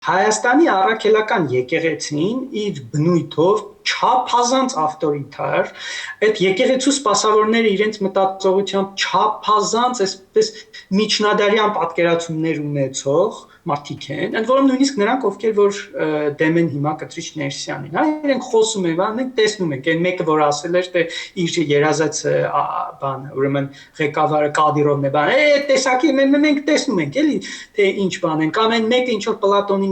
Հայաստանի առաքելական եկեղեցին իր բնույթով չափազանց ավտորիտար, այդ եկեղեցու սպասավորները իրենց մտածողությամբ չափազանց այսպես միջնադարյան պատկերացումներ ունեցող մարդիկ են, ընդ որում նույնիսկ նրանք, ովքեր որ դեմ են հիմա կտրիչ Ներսյանին, հա, իրենք խոսում են, մենք տեսնում ենք, այն մեկը որ ասել էր, թե իր երազած բան, ուրեմն ղեկավարը Կադիրովն է, բան, տեսակի մենք տեսնում ենք, էլի, թե ինչ բան են, կամ այն մեկը ինչ որ Պլատոնի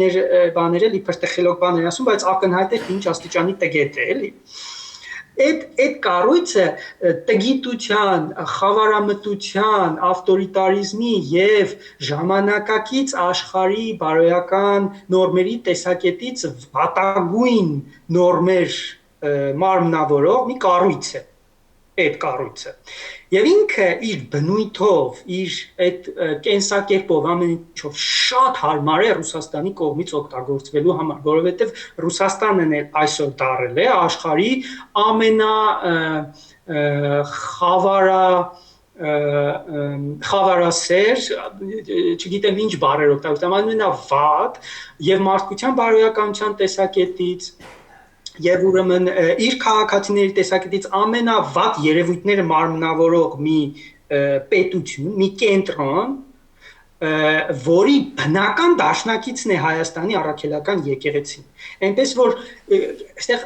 բաներ էլի փրտխելոք բաներ ասում, բայց ակնհայտ է ինչ աստիճանի տգետ է, էլի։ Այդ կառույցը տգիտության, խավարամտության, ավտորիտարիզմի եւ ժամանակակից աշխարհի բարոյական նորմերի տեսակետից վատագույն նորմեր մարմնավորող մի կառույց է։ Այդ կառույցը եւ ինքը իր բնույթով, իր այդ կենսակերպով ամեն ինչով շատ հարմար է Ռուսաստանի կողմից օգտագործվելու համար, որովհետեւ Ռուսաստանն էլ այսօր դարել է աշխարհի խավարասեր, չգիտեմ ինչ բառեր օգտագործեմ, ամենավատ եւ մարդկության բարոյականության տեսակետից եւ ուրեմն իր քաղաքացիների տեսակետից ամենավատ երևույթները մարմնավորող մի պետություն, մի կենտրոն, որի բնական դաշնակիցն է Հայաստանի առաքելական եկեղեցին։ Այնպես որ այստեղ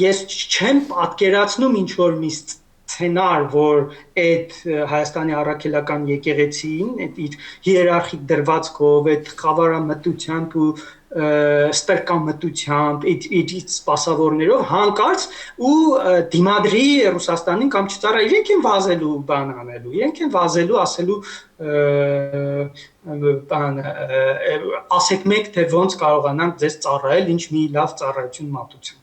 ես չեմ պատկերացնում ինչ որ մի սցենար, որ այդ Հայաստանի առաքելական եկեղեցին, այդ իր հիերարխիկ դրվածքով, այդ խավարամտությամբ ու ստրկամտությամբ, իր սպասավորներով հանկարծ ու դիմադրի Ռուսաստանին կամ չծառա, իրենք են վազելու բան անելու, իրենք են վազելու ասելու բան, ասեք մեկ թե ոնց կարողանանք ձեզ ծառայել, ինչ մի լավ ծառայություն մատուցենք։